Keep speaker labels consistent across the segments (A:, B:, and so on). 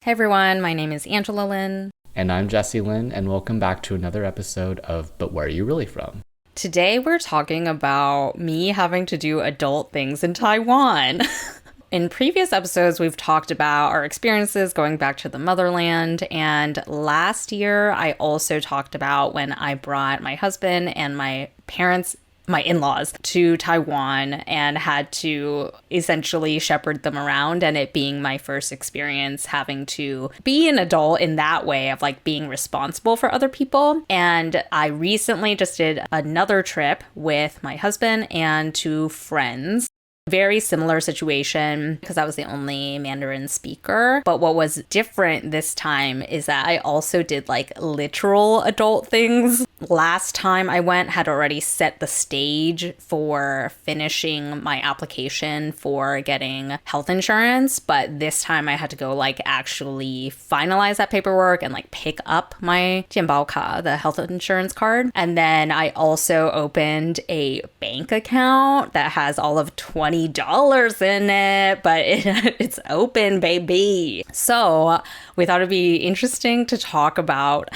A: Hey everyone, my name is Angela Lynn.
B: And I'm Jesse Lynn, and welcome back to another episode of But Where Are You Really From?
A: Today we're talking about me having to do adult things in Taiwan. In previous episodes, we've talked about our experiences going back to the motherland, and last year I also talked about when I brought my husband and my in-laws to Taiwan and had to essentially shepherd them around, and it being my first experience having to be an adult in that way of like being responsible for other people. And I recently just did another trip with my husband and two friends. Very similar situation because I was the only Mandarin speaker. But what was different this time is that I also did like literal adult things. Last time I went had already set the stage for finishing my application for getting health insurance. But this time I had to go like actually finalize that paperwork and like pick up my 健保卡, the health insurance card. And then I also opened a bank account that has all of $20 in it, but it's open, baby. So we thought it'd be interesting to talk about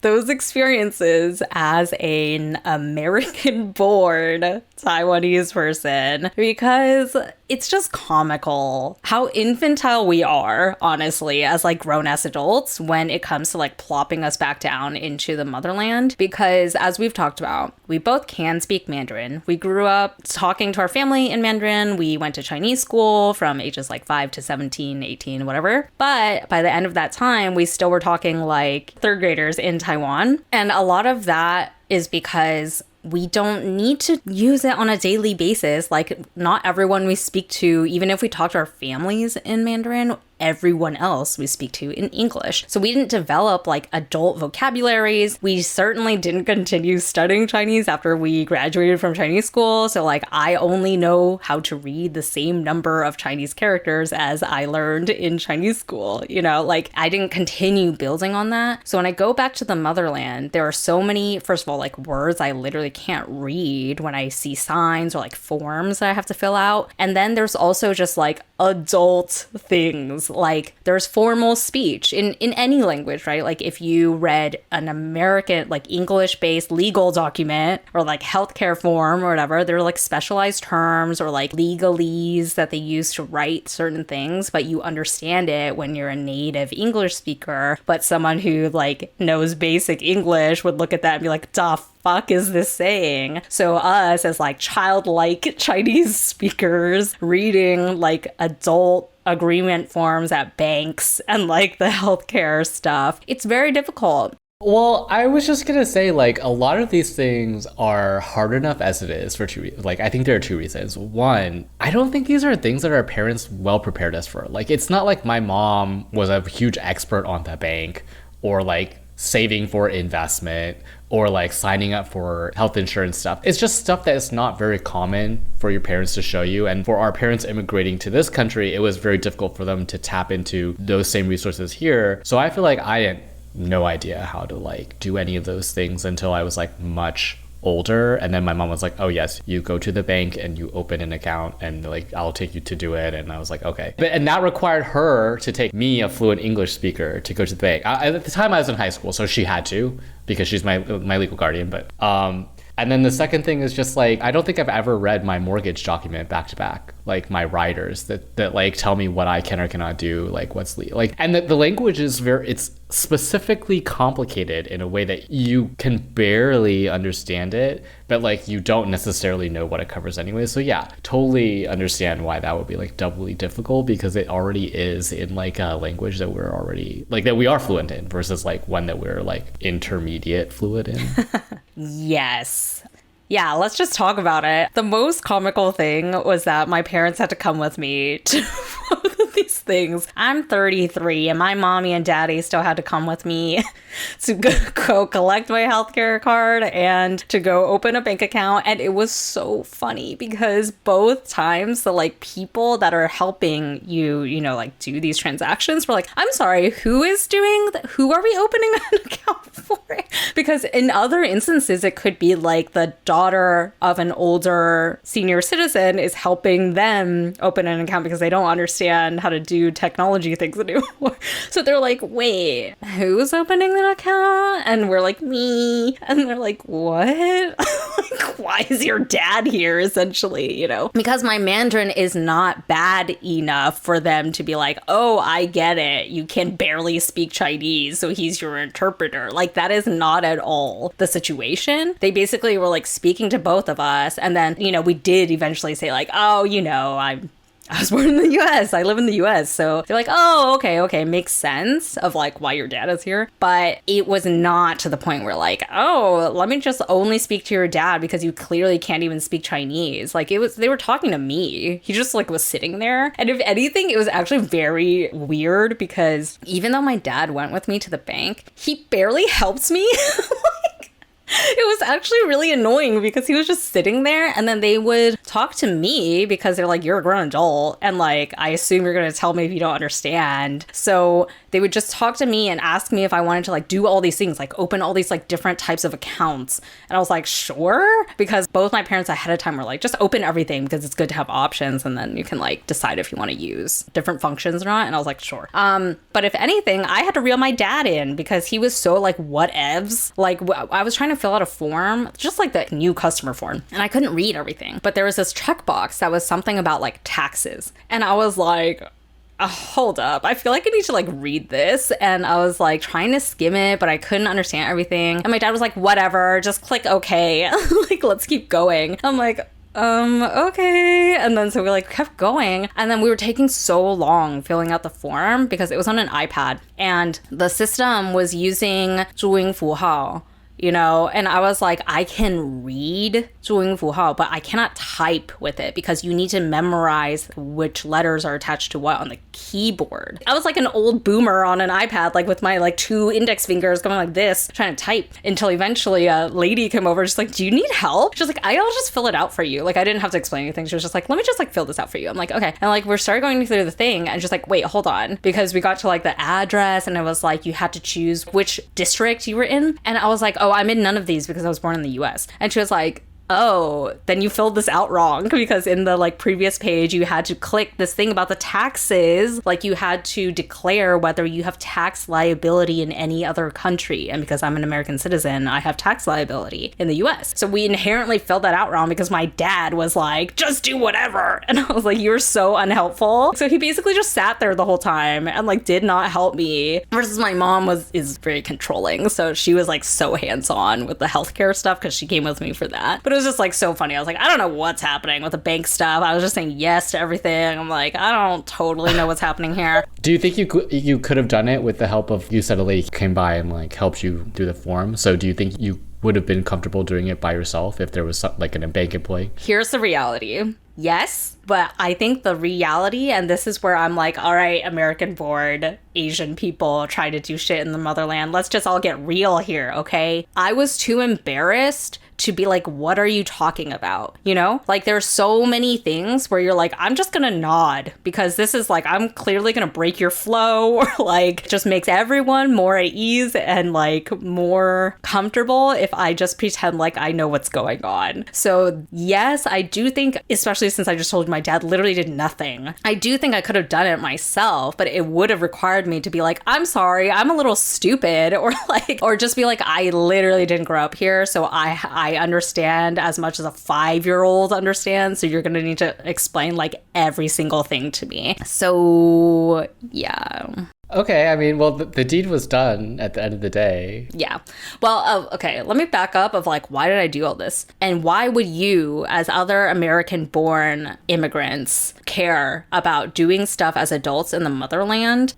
A: those experiences as an American-born Taiwanese person, because it's just comical how infantile we are, honestly, as like grown-ass adults when it comes to like plopping us back down into the motherland. Because as we've talked about, we both can speak Mandarin. We grew up talking to our family in Mandarin. We went to Chinese school from ages like 5 to 17, 18, whatever. But by the end of that time, we still were talking like third graders in Taiwan. And a lot of that is because we don't need to use it on a daily basis. Like, not everyone we speak to, even if we talk to our families in Mandarin, everyone else we speak to in English. So we didn't develop like adult vocabularies. We certainly didn't continue studying Chinese after we graduated from Chinese school. So like I only know how to read the same number of Chinese characters as I learned in Chinese school. You know, like I didn't continue building on that. So when I go back to the motherland, there are so many, first of all, like words I literally can't read when I see signs or like forms that I have to fill out. And then there's also just like adult things. Like there's formal speech in any language, right? Like if you read an American, like English-based legal document or like healthcare form or whatever, there are like specialized terms or like legalese that they use to write certain things, but you understand it when you're a native English speaker. But someone who like knows basic English would look at that and be like, "Duh, fuck is this saying?" So us as like childlike Chinese speakers reading like adult agreement forms at banks and like the healthcare stuff, it's very difficult.
B: Well, I was just gonna say, like, a lot of these things are hard enough as it is for two reasons. Like, I think there are two reasons. One, I don't think these are things that our parents well prepared us for. Like, it's not like my mom was a huge expert on the bank or like saving for investment or like signing up for health insurance stuff. It's just stuff that is not very common for your parents to show you. And for our parents immigrating to this country, it was very difficult for them to tap into those same resources here. So I feel like I had no idea how to like do any of those things until I was like much older. And then my mom was like, "Oh yes, you go to the bank and you open an account and like I'll take you to do it." And I was like, okay. And that required her to take me, a fluent English speaker, to go to the bank. At the time I was in high school, so she had to because she's my legal guardian. But and then the second thing is just like, I don't think I've ever read my mortgage document back to back, like my riders that like tell me what I can or cannot do, like what's legal. Like, and the language is it's specifically complicated in a way that you can barely understand it, but like you don't necessarily know what it covers anyway. So yeah, totally understand why that would be like doubly difficult, because it already is in like a language that we're already like that we are fluent in versus like one that we're like intermediate fluent in.
A: Yes. Yeah, let's just talk about it. The most comical thing was that my parents had to come with me to both of these things. I'm 33 and my mommy and daddy still had to come with me to go collect my healthcare card and to go open a bank account. And it was so funny because both times the like people that are helping you, you know, like do these transactions were like, "I'm sorry, who is doing that? Who are we opening an account for?" Because in other instances, it could be like the daughter of an older senior citizen is helping them open an account because they don't understand how to do do technology things anymore. So they're like, wait, who's opening an account? And we're like, me. And they're like, what? Like, why is your dad here, essentially, you know? Because my Mandarin is not bad enough for them to be like, oh, I get it. You can barely speak Chinese, so he's your interpreter. Like, that is not at all the situation. They basically were like speaking to both of us. And then, you know, we did eventually say like, oh, you know, I was born in the US. I live in the US. So they're like, oh, okay. Makes sense of like why your dad is here. But it was not to the point where like, oh, let me just only speak to your dad because you clearly can't even speak Chinese. Like they were talking to me. He just like was sitting there. And if anything, it was actually very weird because even though my dad went with me to the bank, he barely helps me. It was actually really annoying because he was just sitting there and then they would talk to me because they're like, you're a grown adult. And like, I assume you're going to tell me if you don't understand. So they would just talk to me and ask me if I wanted to like do all these things, like open all these like different types of accounts. And I was like, sure. Because both my parents ahead of time were like, just open everything because it's good to have options. And then you can like decide if you want to use different functions or not. And I was like, sure. But if anything, I had to reel my dad in because he was so like, whatevs. Like I was trying to fill out a form, just like the new customer form, and I couldn't read everything. But there was this checkbox that was something about like taxes. And I was like, hold up, I feel like I need to like read this. And I was like trying to skim it, but I couldn't understand everything. And my dad was like, whatever, just click okay. Like, let's keep going. I'm like, okay. And then so we like kept going. And then we were taking so long filling out the form because it was on an iPad. And the system was using 注音符号. You know, and I was like, I can read 注音符号, but I cannot type with it because you need to memorize which letters are attached to what on the keyboard. I was like an old boomer on an iPad, like with my like 2 index fingers going like this, trying to type until eventually a lady came over, just like, do you need help? She's like, I'll just fill it out for you. Like, I didn't have to explain anything. She was just like, let me just like fill this out for you. I'm like, okay. And like, we started going through the thing and just like, wait, hold on. Because we got to like the address and it was like, you had to choose which district you were in. And I was like, oh, I'm in none of these because I was born in the US. And she was like, oh, then you filled this out wrong because in the like previous page you had to click this thing about the taxes, like you had to declare whether you have tax liability in any other country, and because I'm an American citizen I have tax liability in the US. So we inherently filled that out wrong because my dad was like, just do whatever, and I was like, you're so unhelpful. So he basically just sat there the whole time and like did not help me, versus my mom is very controlling, so she was like so hands-on with the healthcare stuff because she came with me for that. But it was just like so funny. I was like, I don't know what's happening with the bank stuff. I was just saying yes to everything. I'm like, I don't totally know what's happening here.
B: Do you think you could have done it with the help of, you said a lady came by and like helped you do the form. So do you think you would have been comfortable doing it by yourself if there was some, like a bank employee?
A: Here's the reality. Yes, but I think the reality, and this is where I'm like, all right, American born Asian people try to do shit in the motherland. Let's just all get real here, okay? I was too embarrassed to be like, what are you talking about? You know, like there's so many things where you're like, I'm just gonna nod because this is like, I'm clearly gonna break your flow, or like just makes everyone more at ease and like more comfortable if I just pretend like I know what's going on. So yes, I do think, especially since I just told you my dad literally did nothing, I do think I could have done it myself, but it would have required me to be like, I'm sorry, I'm a little stupid, or like, or just be like, I literally didn't grow up here, so I understand as much as a 5-year-old understands, so you're gonna need to explain like every single thing to me. So yeah.
B: Okay, I mean, well, the deed was done at the end of the day.
A: Yeah. Well, okay, let me back up of like, why did I do all this? And why would you, as other American-born immigrants, care about doing stuff as adults in the motherland?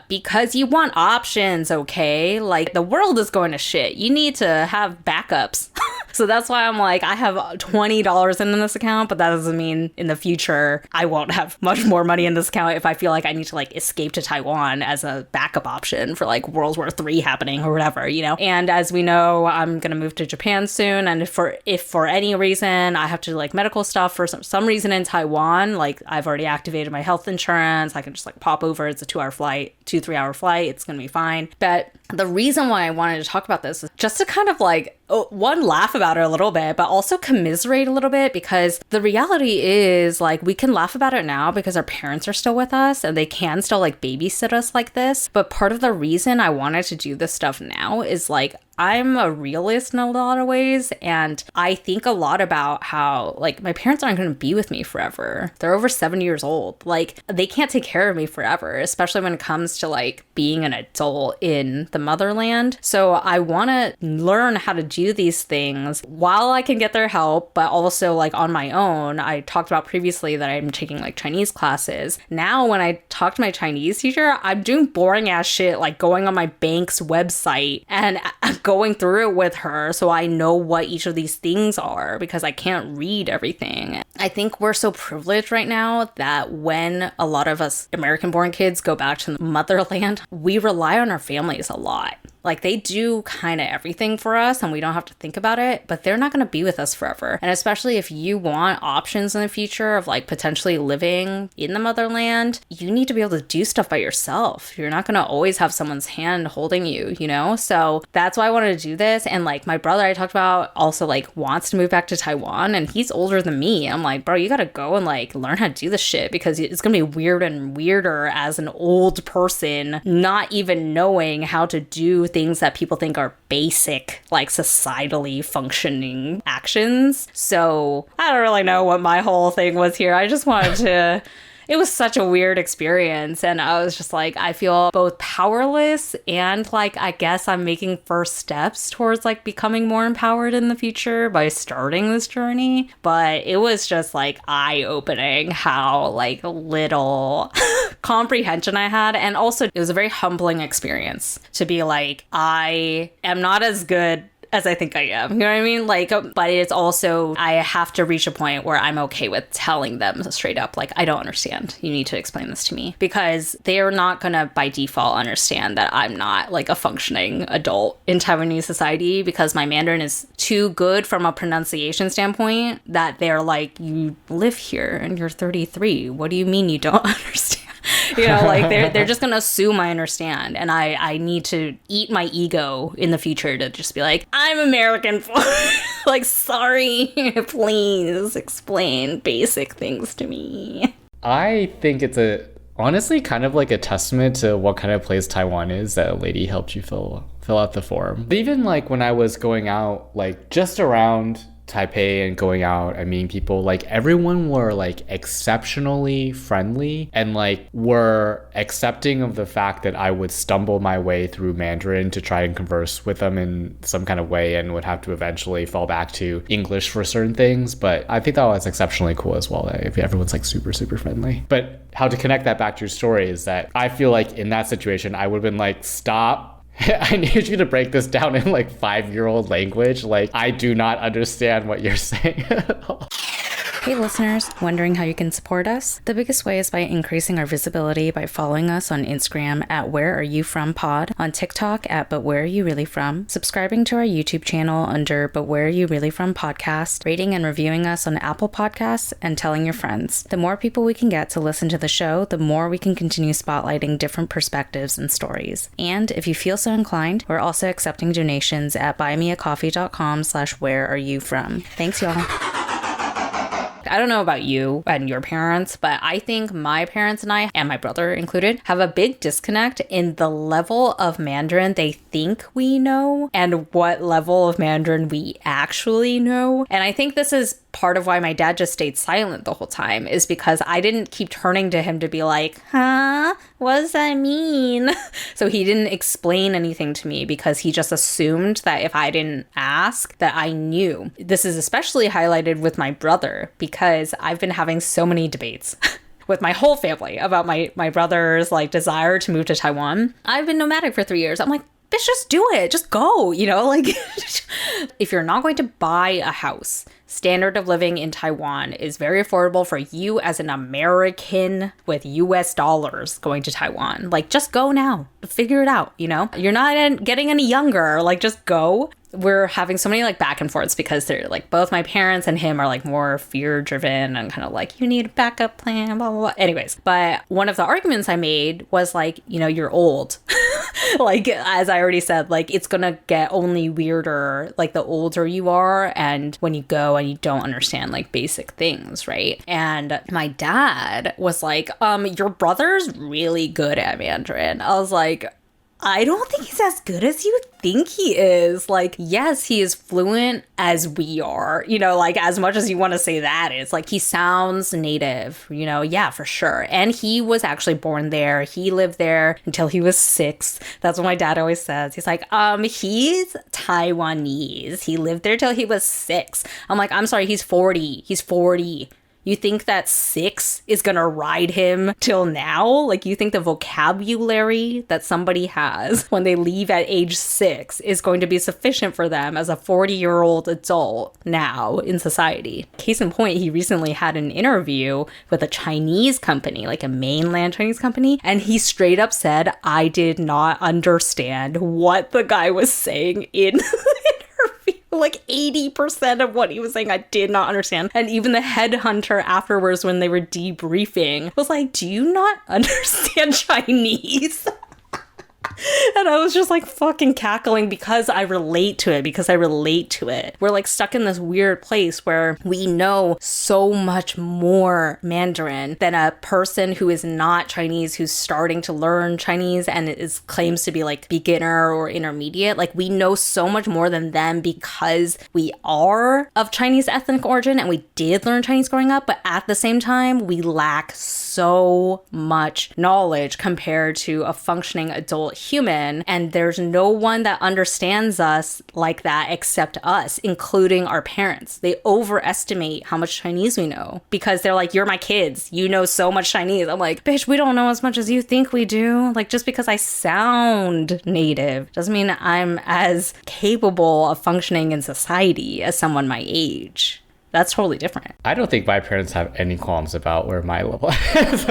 A: Because you want options, okay? Like, the world is going to shit. You need to have backups. So that's why I'm like, I have $20 in this account, but that doesn't mean in the future I won't have much more money in this account if I feel like I need to like escape to Taiwan as a backup option for like World War III happening or whatever, you know? And as we know, I'm gonna move to Japan soon, and if for any reason I have to do like medical stuff for some reason in Taiwan, like I've already activated my health insurance, I can just like pop over. It's a 2-hour flight, 2-3 hour flight, it's gonna be fine. But the reason why I wanted to talk about this is just to kind of like one, laugh about it a little bit, but also commiserate a little bit, because the reality is like we can laugh about it now because our parents are still with us and they can still like babysit us like this. But part of the reason I wanted to do this stuff now is like I'm a realist in a lot of ways, and I think a lot about how like my parents aren't going to be with me forever. They're over 7 years old. Like they can't take care of me forever, especially when it comes to like being an adult in the motherland. So I want to learn how to do these things while I can get their help, but also like on my own. I talked about previously that I'm taking like Chinese classes. Now when I talk to my Chinese teacher, I'm doing boring ass shit like going on my bank's website and going through it with her so I know what each of these things are, because I can't read everything. I think we're so privileged right now that when a lot of us American-born kids go back to the motherland, we rely on our families a lot. Like they do kind of everything for us and we don't have to think about it, but they're not going to be with us forever. And especially if you want options in the future of like potentially living in the motherland, you need to be able to do stuff by yourself. You're not going to always have someone's hand holding you, you know? So that's why I wanted to do this. And like my brother I talked about also like wants to move back to Taiwan, and he's older than me. I'm like, bro, you got to go and like learn how to do this shit, because it's going to be weird and weirder as an old person not even knowing how to do things that people think are basic, like societally functioning actions. So I don't really know what my whole thing was here. I just wanted to it was such a weird experience, and I was just like, I feel both powerless and like I guess I'm making first steps towards like becoming more empowered in the future by starting this journey. But it was just like eye-opening how like little comprehension I had, and also it was a very humbling experience to be like, I am not as good as I think I am. You know what I mean? Like, but it's also, I have to reach a point where I'm okay with telling them straight up, like, I don't understand. You need to explain this to me, because they're not going to by default understand that I'm not like a functioning adult in Taiwanese society, because my Mandarin is too good from a pronunciation standpoint that they're like, you live here and you're 33. What do you mean you don't understand? You know, like they're just gonna assume I understand, and I need to eat my ego in the future to just be like, I'm American. Like, sorry, please explain basic things to me.
B: I think it's honestly kind of like a testament to what kind of place Taiwan is that a lady helped you fill out the form. But even like when I was going out, like just around Taipei and going out and meeting people, like everyone were like exceptionally friendly and like were accepting of the fact that I would stumble my way through Mandarin to try and converse with them in some kind of way and would have to eventually fall back to English for certain things. But I think that was exceptionally cool as well, that if everyone's like super, super friendly. But how to connect that back to your story is that I feel like in that situation, I would have been like, stop. I need you to break this down in like 5-year-old language. Like, I do not understand what you're saying at all.
A: Hey listeners, wondering how you can support us? The biggest way is by increasing our visibility by following us on Instagram at Where Are You From Pod, on TikTok at But Where Are You Really From, subscribing to our YouTube channel under But Where Are You Really From Podcast, rating and reviewing us on Apple Podcasts, and telling your friends. The more people we can get to listen to the show, the more we can continue spotlighting different perspectives and stories. And if you feel so inclined, we're also accepting donations at buymeacoffee.com/whereareyouFrom. Thanks, y'all. I don't know about you and your parents, but I think my parents and I, and my brother included, have a big disconnect in the level of Mandarin they think we know and what level of Mandarin we actually know. And I think this is part of why my dad just stayed silent the whole time, is because I didn't keep turning to him to be like, huh? What does that mean? So he didn't explain anything to me because he just assumed that if I didn't ask, that I knew. This is especially highlighted with my brother because I've been having so many debates with my whole family about my brother's like desire to move to Taiwan. I've been nomadic for 3 years. I'm like, bitch, just do it. Just go, you know, like if you're not going to buy a house, standard of living in Taiwan is very affordable for you as an American with US dollars going to Taiwan. Like, just go now. Figure it out, you know? You're not getting any younger. Like, just go. We're having so many like back and forths because they're like both my parents and him are like more fear driven and kind of like, you need a backup plan, blah, blah, blah. Anyways, but one of the arguments I made was like, you know, you're old. Like, as I already said, like, it's gonna get only weirder, like, the older you are and when you go and you don't understand, like, basic things, right? And my dad was like, your brother's really good at Mandarin. I was like, I don't think he's as good as you think he is. Like, yes, he is fluent as we are, you know, like as much as you want to say that, it's like he sounds native, you know, yeah, for sure. And he was actually born there. He lived there until he was 6. That's what my dad always says. He's like, he's Taiwanese. He lived there till he was 6. I'm like, I'm sorry, he's 40. He's 40. You think that 6 is gonna ride him till now? Like, you think the vocabulary that somebody has when they leave at age 6 is going to be sufficient for them as a 40-year-old adult now in society? Case in point, he recently had an interview with a Chinese company, like a mainland Chinese company, and he straight up said, I did not understand what the guy was saying in like 80% of what he was saying, I did not understand. And even the headhunter afterwards, when they were debriefing, was like, do you not understand Chinese? And I was just like fucking cackling because I relate to it. We're like stuck in this weird place where we know so much more Mandarin than a person who is not Chinese, who's starting to learn Chinese and is claims to be like beginner or intermediate. Like, we know so much more than them because we are of Chinese ethnic origin and we did learn Chinese growing up. But at the same time, we lack so much knowledge compared to a functioning adult human, and there's no one that understands us like that except us, including our parents. They overestimate how much Chinese we know because they're like, you're my kids, you know so much Chinese. I'm like, bitch, we don't know as much as you think we do. Like, just because I sound native doesn't mean I'm as capable of functioning in society as someone my age. That's totally different.
B: I don't think my parents have any qualms about where my level is.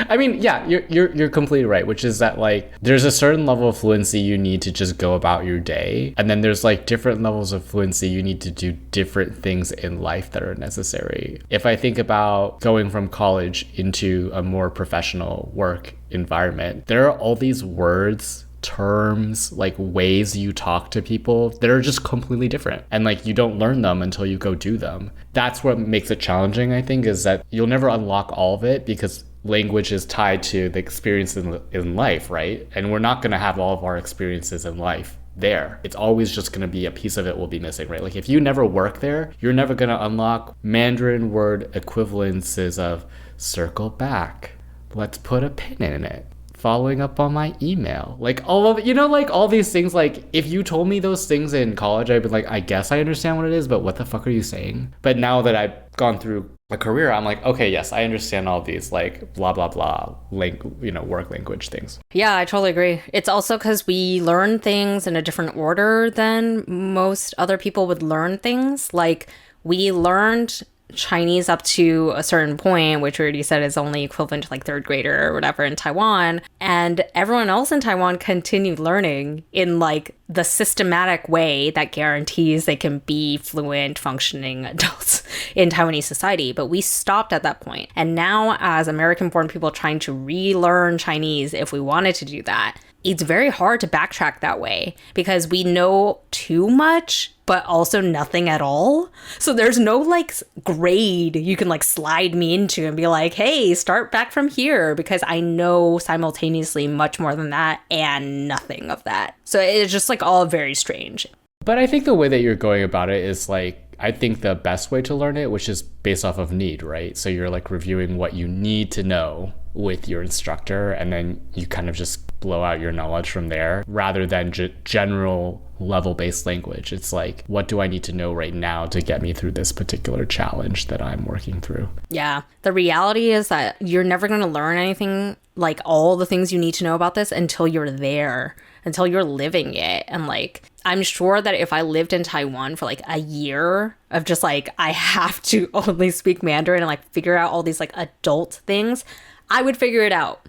B: I mean, yeah, you're completely right, which is that like there's a certain level of fluency you need to just go about your day, and then there's like different levels of fluency you need to do different things in life that are necessary. If I think about going from college into a more professional work environment, there are all these words, terms, like ways you talk to people that are just completely different, and like you don't learn them until you go do them. That's what makes it challenging, I think, is that you'll never unlock all of it because language is tied to the experience in life, right? And we're not going to have all of our experiences in life there. It's always just going to be a piece of it will be missing, right? Like if you never work there, you're never going to unlock Mandarin word equivalences of circle back, let's put a pin in it, following up on my email, like all of, you know, like all these things. Like if you told me those things in college, I'd be like, I guess I understand what it is, but what the fuck are you saying? But now that I've gone through a career, I'm like, okay, yes, I understand all these like blah blah blah work language things.
A: Yeah, I totally agree. It's also because we learn things in a different order than most other people would learn things. Like we learned Chinese up to a certain point, which we already said is only equivalent to like 3rd grader or whatever in Taiwan. And everyone else in Taiwan continued learning in like the systematic way that guarantees they can be fluent, functioning adults in Taiwanese society. But we stopped at that point. And now as American-born people trying to relearn Chinese, if we wanted to do that, it's very hard to backtrack that way because we know too much, but also nothing at all. So there's no like grade you can like slide me into and be like, hey, start back from here, because I know simultaneously much more than that and nothing of that. So it's just like all very strange.
B: But I think the way that you're going about it is like, I think the best way to learn it, which is based off of need, right? So you're like reviewing what you need to know with your instructor, and then you kind of just blow out your knowledge from there rather than general level-based language. It's like, what do I need to know right now to get me through this particular challenge that I'm working through?
A: Yeah. The reality is that you're never going to learn anything, like all the things you need to know about this, until you're there, until you're living it. And like, I'm sure that if I lived in Taiwan for like a year of just like, I have to only speak Mandarin and like figure out all these like adult things, I would figure it out.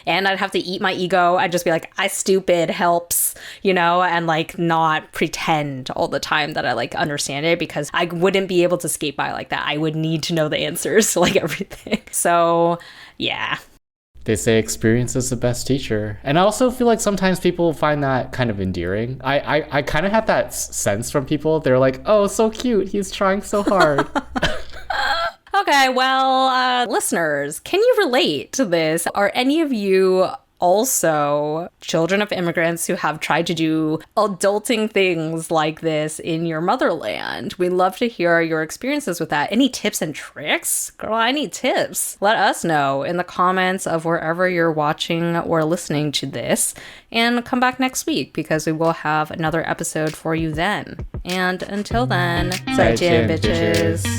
A: And I'd have to eat my ego. I'd just be like, I stupid helps, you know, and like not pretend all the time that I like understand it, because I wouldn't be able to skate by like that. I would need to know the answers to like everything. So yeah.
B: They say experience is the best teacher. And I also feel like sometimes people find that kind of endearing. I kind of have that sense from people. They're like, oh, so cute. He's trying so hard.
A: Okay, well, listeners, can you relate to this? Are any of you also children of immigrants who have tried to do adulting things like this in your motherland? We'd love to hear your experiences with that. Any tips and tricks? Girl, I need tips. Let us know in the comments of wherever you're watching or listening to this. And come back next week because we will have another episode for you then. And until then, 再见, bitches.